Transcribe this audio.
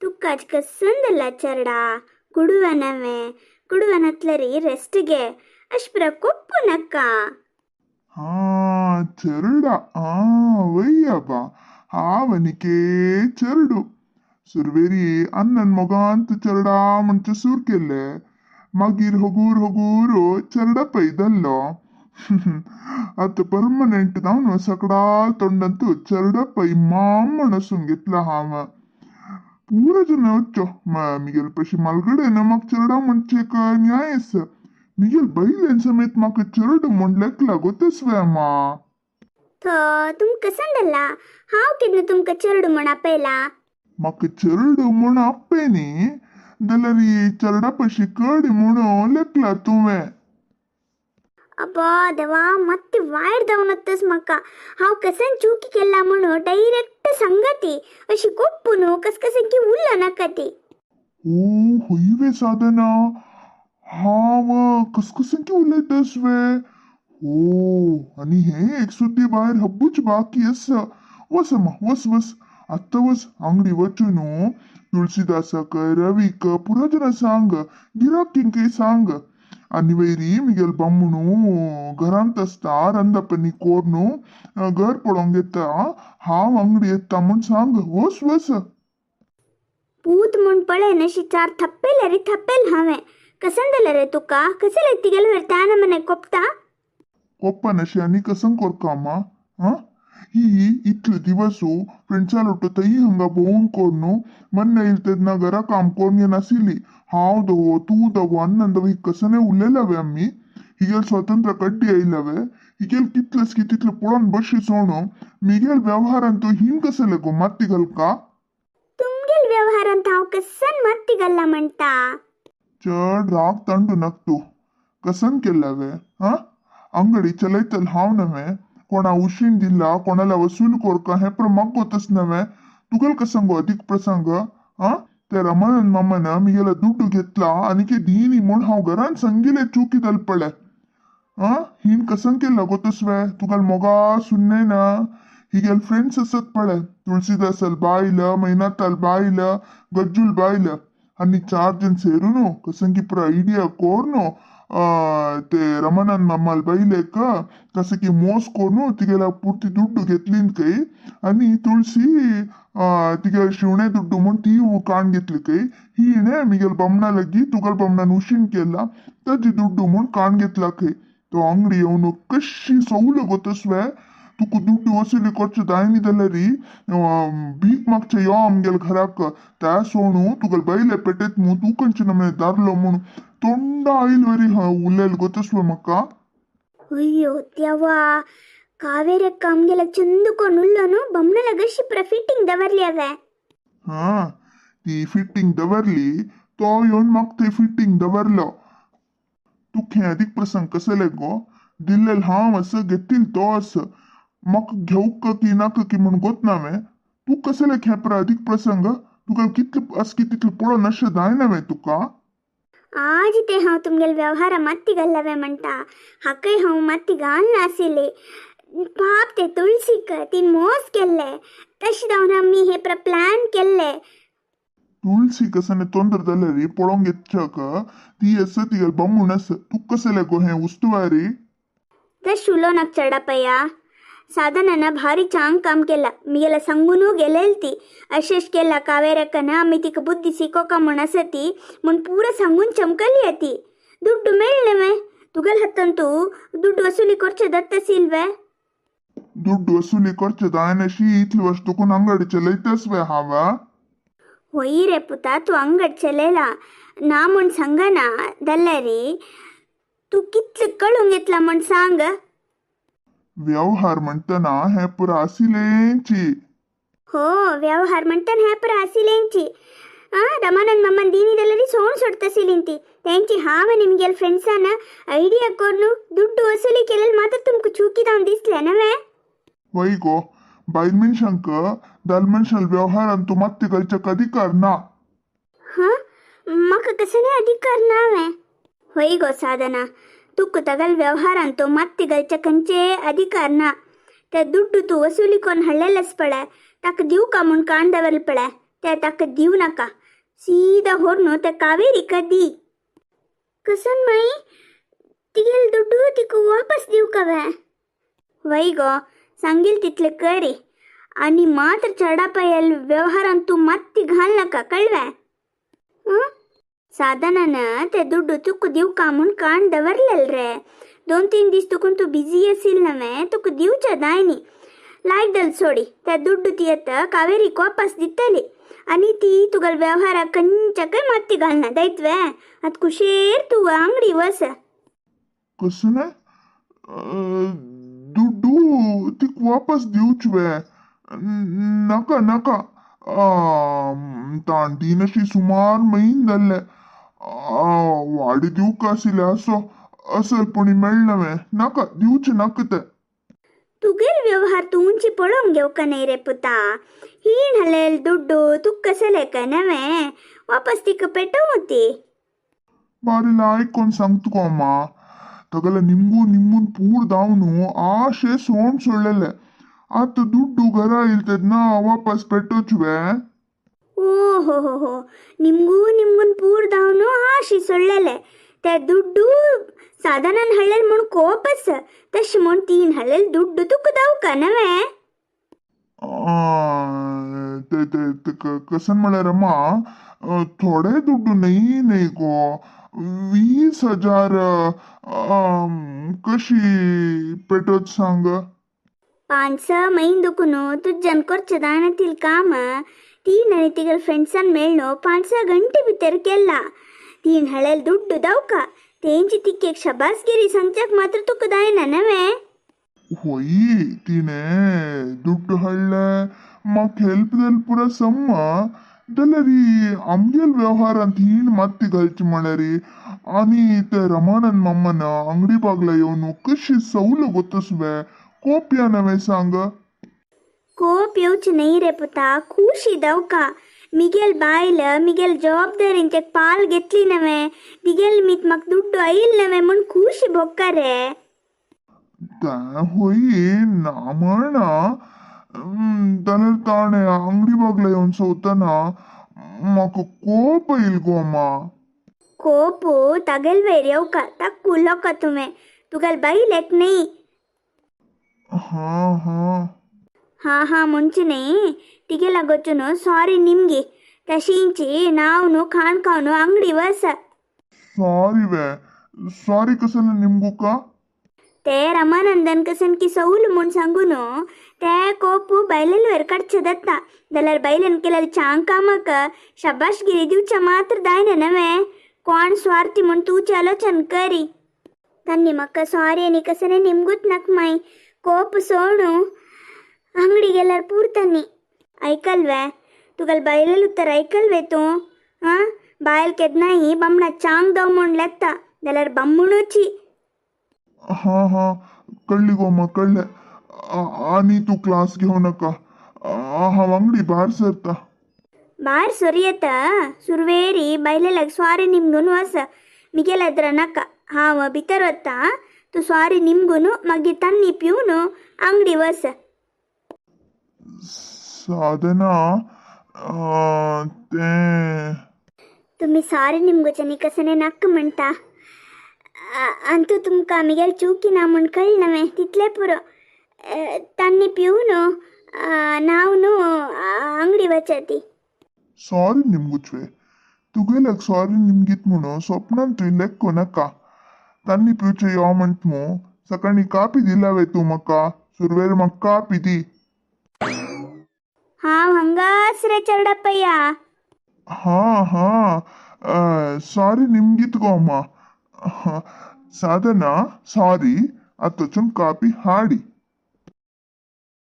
तुक्काच कसंदಲ್ಲ ಚರಡಾ ಕುಡುವನವೆ ಕುಡುವನತ್ಲರಿ ರೆಸ್ಟ್ಗೆ ಅಷ್ಪ್ರ ಕೊಪ್ಪು ನಕ್ಕ ಹಾ చెరుడ వయ్యబ్బ ఆవనికే చెరుడు ಸುರ್ವೇರಿ ಅನ್ನನ್ ಮಗ ಅಂತ ಚರಡ ಮುಂಚೆ ಸೂರ್ಕೆಲ್ಲೆ ಮಗೀರ್ ಹೊಗೂರ್ ಹೊಗೂರು ಚರಡಪ್ಪ ಇದಲ್ಲೋ ಅತ್ತ ಪರ್ಮನೆಂಟ್ ನಾನು ಸಕಡಾ ತೊಂಡಂತೂ ಚರಡಪ್ಪ ಇಮ್ಮನ ಸುಂಗಿತ್ಲ ಹಾವ ಪೂರ ಜನ వచ్చో మిగిల్ పసి మల్గడేన మాకు చెరడా ముంచేక న్యాయస్ మిగిల్ బైలేన్ సಮೇತ మాకు చెరడు ముండ్లెక్ల ಗೊತ್ತಸ್ವೇಮಾ ಥೋ ತುಮ್ ಕಸಂದಲ್ಲ ಹಾವ್ ಕಿದ್ನ ತುಮ್ಕ ಚರಡು ಮಣ ಪೇಲ మాకు చెరడు ముణ అప్పేని దలరి చెరడ పసి కడి ముణ లెక్ల తుమే ಅಬ್ಬಾ ದವಾ ಮತ್ತೆ ವಾಯ್ದವನತ್ತಸ್ ಮಕ್ಕ ಹಾವ್ ಕಸನ್ ಚೂಕಿಗೆಲ್ಲ ಮಣು ಡೈರೆಕ್ಟ್ ಸಂಗತಿ ಅಶಿ ಕೊಪ್ಪುನು ಕಸ್ಕಸಂಕಿ ಉಲ್ಲ ನಕತಿ ಓ ಹೊಯ್ವೆ ಸಾಧನ ಹಾವ ಕಸ್ಕಸಂಕಿ ಉಲ್ಲೇತಸ್ವೆ ಓ आणि हे एक सुद्धी बाहेर हब्बूच बाकी अस वसमा वस वस आत्ता वस अंगडी वचून तुळशीदासक रविक पुरा जन सांग गिराकिंके सांग आणि वैरी मिगेल बम्मणू घरांत असता ರಂದಪ್ಪನಿ ಕೋರ್ನು घर पडोंग येता हाव अंगडी येता म्हण सांग वस वस पूत मुंड पळे नशी चार थप्पेल रे थप्पेल हावे कसंदಲ್ಲ रे तुका कसे लेतिगल वर्ताನ ಮನೆ ಕೊಪ್ತಾ ಒಪ್ಪನಶಿ आणि कसं कोरकामा हा ही इतले दिवसू फ्रेंड्साला तई हंगा बोवून कोरनु मन्ने इल्तेदना घरा काम कोरन नासिली हाव दवो तू दवो ಅನ್ನಂದವ ही कसने उरलेलावे आम्ही हिगेल स्वातंत्र्य कड्डी आयलावे हिगेल कितलस की तितले पळोन बशी सोणू मिगेल व्यवहार ಅಂತೂ ಹಿಂಗ್ ಕಸಲೆ ಗೋ ಮತ್ತಿಗಲ್ಕ तुमगेल व्यवहार ಅಂತ हाव कसन मत्तिगಲ್ಲ म्हणता चढ राग तंडू नक्तू कसन केलावे हा अंगडी चलैतल हाव नव्हे कोणा उशीन दिला कोणाला वसूल कोरका हे मग गोतच नव्हे तुगल कसंगो अधिक प्रसंग हा त्या रमणन मम्मन मिगेला ದುಡ್ಡು घेतला आणि के दीनी म्हूण हाव घरान संगीले चुकी दलपळे हा हिन कसं केला गोतस्वे तुगल मोगा सुन्ने ना हिगेल फ्रेंड्स असत पळे तुळशीदासल बायल मैनाताल बायल गज्जूल बायल आणि 4 जण ಸೇರುನು कसंकी प्र ಐಡಿಯಾ ಕೋರ್ನು ते रमणन मम्माल बैलेक कसं की मोस कोरनु तिगेला पुरती दुड्डू घेतलीन काही आणि तुळशी तिगे शिवणे दुड्डू म्हणून ती काण घेतली काही हिने मिगेल बमना लगी तुगल बमनान उशीन केला ताजी दुड्डू म्हणून काण घेतला काही तो अंगडी येऊन कशी सौल गोतस्वे तुका ದುಡ್ಡು ವಸೂಲಿ ಕೊಚ್ಚು ದಾಯನಿದಲ್ಲರಿ ಭೀಕ್ ಮಾಗ್ಚೆ ಯೋ ಆಮ್ಗೆಲ್ घराक त्या सोणू तुगल बैले पेटेत मू तू कंची नमने दारलो म्हणून तोंड आईल वरी उल्लेल गोतस्वे मक्का ಅಯ್ಯೋ ತ್ಯವಾ ಕಾವೇರಕ್ಕ ಅಮ್ಗೆಲ್ಲ ಚಂದುಕೊನುಲ್ಲನು ಬಮ್ಮನಲ ಗಶಿ ಪ್ರಫಿಟಿಂಗ್ ದವರ್ಲಿ ಅವೆ हा ती फिटिंग दवरली तो येऊन मग ते फिटिंग दवरलो तू खे अधिक प्रसंग कसले गो दिल्लेल हांव असं घेतील तो असं मग घेऊक की नाक की म्हणून गोत नावे तू कसले खेपर अधिक प्रसंग तुका कितले अस की तितले पळो नशे दाय नवे तुका आज ते हाव तुमगेल व्यवहार मत्तिगಲ್ಲವೆ म्हणता हाकय हाव मत्तिगाल नासिले पाप ते तुळसीक तीन मोस केल्ले तशी जाऊन आम्ही हे प्लान केल्ले तुळसी कसने तोंदरदल्ले पळोंग येच्चाक ती असं तिगल बम्मुणस तू कसले गो हे उस्तुवारी शुलो नक चढपया साधनानं भारी चांग काम केला मी गेला सांगून गेलेलती अशेष केला कावेरಕ್ಕನ आम्ही तिक बुद्धी सिकोका म्हणसती म्हणून पूरा सांगून चमकली होती ದುಡ್ಡು ಮೇಳ್ನವೆ ತುಗಲ್ ಹತ್ತಂತೂ ದುಡ್ಡು ವಸೂಲಿ ಕೊರ್ಚೆ ದತ್ತಸಿಲ್ವೆ ದುಡ್ಡು ವಸೂಲಿ ಕೊರ್ಚೆ ದಾಯನಶಿ ಇತ್ಲಿ ವಸ್ತುಕುನ್ ಅಂಗಡಿ ಚಲೈತಸ್ವೆ ಹಾವ होई रे पुता तू अंगड चलेला ना म्हण सांगना दल्लरी तू कितले कळून घेतला म्हण सांग व्यवहार म्हणताना हे पुरा आसिलेंची हो व्यवहार म्हणताना हे पुरा आसिलेंची रमानन मम्मन दीनिदಲ್ಲರಿ ಸೋಣ್ ಸೊಡ್ತಸಿಲಿಂತಿ त्यांची हाव निमगेल फ्रेंड्साना ಐಡಿಯಾ ಕೊರ್ನು ದುಡ್ಡು ವಸೂಲಿ केलेल मात्र तुमको चुकीदावन दिसले नवे वै गो बायल मनशांक दाल मनशाल व्यवहार अंतू मत्ते गलचक अधिकार ना हा मका कसने अधिकार नावे होई गो साधना तुक्ಕು ತಗಲ್ ವ್ಯವಹಾರ ಅಂತೂ ಮತ್ತಿಗಲ್ಚ ಕಂಚೆ ಅಧಿಕಾರನ त्या ದುಡ್ಡು तू वसुली कोण हळ्ळेलच पळे ताक दिव का म्हूण कांडवल पळे त्या ताका दिव नाका सीदा व्हरून त्या कावेरीका दी. कसन माई तिगेल दुड्डू तिका वापस दिव कवे. वय गो सांगील तितले करी आणि मात्र चढापयल व्यवहारान तू मत्ती घाल नका कळवे. साधनान ते दुड्डू तुक दिवका म्हूण काण दवरलेल रे. 2-3 दीस तुकून तू बिझी असील नवे तुका दिवच्या दायनी. लायक सोडी त्या दुड्डू ती आता कावेरीक वापस दितली आणि ती तुगल व्यवहार कंचकय मत्ती घालना दैत्वे. आत कुशेर तू अंगडी वस. कसं नाही दुड्डू ती वापस दिवच वे. नका नका तांटीन अशी सुमार महिन जाल्ले वाडी दिवक आशिल्ले असो असलपणी मेळनवे. नाका दिवचे नाका ते. तुगेल व्यवहार तू उंची पळोवंक घेवका न्हय रे पुता. हीण हलेल दुड्डू तुक कसले का नवे वापस तिका पेटवती. ಬಾರಿಲ್ಲ ಆಯ್ಕೊಂಡು ಸಂಗ್ತುಕೋ ಅಮ್ಮ ತಗಲ ನಿಮ್ಮೂನ್ ಪೂರ್ ದಾವನು ಆಶೆ ಸೋಣ್ ಸೊಳ್ಳೆಲೆ ಆತ ದುಡ್ಡು ಗರ ಇಲ್ತದ್ನ ವಾಪಸ್ ಪೆಟ್ಟೋಚುವೆ. ಓಹೋ ಹೋ ಹೋ ನಿಮ್ಗೂನ್ ಪೂರ್ದಾವನು ಆಶಿ ಸೊಳ್ಳೆಲೆ त्या दुड्डू साधनान हळेल म्हूण कोपस तशें म्हूण 3 हळेल दुड्डू तुका दावका नवे. कसन म्हळ्यार अम्मा थोडे दुड्डू नाही गो 20,000 कशी पेटोच सांग. 5-6 महिन दुखून तुज्यान करचे दाण्यातील काम 3 आणि तिगल फ्रेंड्सान मेळनो 5-6 गंटे भितर केला. 3 हळेल दुड्डू दावका तेंची तिकेक शबासगिरी सांगच्याक मात्र तुका दायना नवे. होई तिने दुड्ಡು हळ्ळे मग हेल्प देल पुरा सಮ್ಮ जाल्यारी आमगेल व्यवहारांत हीण माती घालची म्हळ्यारी आणि ते रमानन मम्मन अंगडी बागला येवन कशी सवल गोतसवे कोप या नवे सांग. कोप येवची नाही रे पुता खुशी दावका. मिगेल बायल मिगेल जबाबदारींचे पाल घेतली नवे तिगेल मीत म्हाका दुड्डू आईल नवे म्हूण खुशी भोगका रे. होई ना म्हणा जाल्यार ताणे अंगडी बागला येवन सवतना म्हाका कोप येईल गो अम्मा. कोपू तागेल वयर येवका ताक कुलो का तुवें तुगेल बायलेक न्ही. हा म्हणचे न्ही तिगे लागोचून सॉरी निमगी तशींची नावनु खाणकावनु अंगडी वस. ಸಾರಿ ವೆ ಸಾರಿ ಕಸನ ನಿಮ್ಗೂ का ते रमानंदन कसन की सौल म्हूण सांगून ते कोपू बायलेल वयर काडचे दत्ता जाल्यार बायलेन केलेले चांग कामाक शबाशगिरी दिवच्या मात्र दायना नवे. कोण स्वार्थी म्हूण तुचे आलोचन करी. तांणी म्हाका सॉरी आनी कसने निमगूच नाक माय कोप सोडू अंगडी गेल्यार पुरतानी. ऐकलवे तुगेल बायलेल उत्तर ऐकलवे तूं. बायल केदनाही बामणा चांग दाव म्हूण लेता जाल्यार बामणूची. हा कळली गो अम्मा कळले. आणि तू क्लास घेऊ नका हांव अंगडी भायर सरता. भायर सरयेत सुरवेरी बायलेल्याक स्वारी निमगून वस मिगेल एद्र नाका. हांव भितर वता तू स्वारी निमगून मागीर तान्नी पिवन अंगडी वस. साधना ते तुम्ही सारी निमगोच्यानी कसने नाक म्हणटा. अंतू तुमकां मिगेल चुकी ना म्हूण कळ्ळें तितले पुरो. तान्नी पिवन नाव न्हू अंगडी वचती. ಸಾರಿ ನಿಮ್ಗುಚ್ವೆ तुगेल्याक ಸಾರಿ ನಿಮ್ಗಿತ್ म्हणून स्वप्नान तुवें लेक्को नाका. तान्नी पिवचे यो म्हणट सकाळी कापी दिलावे तूं म्हाका सुरवेर म्हाका कापी दी. हांव हांगाच रे चरडपಯ್ಯ. हा ಸಾರಿ ನಿಮ್ಗಿತ್ गो अम्मा. साधना ಸಾರಿ आताच्यान कापी हाडी.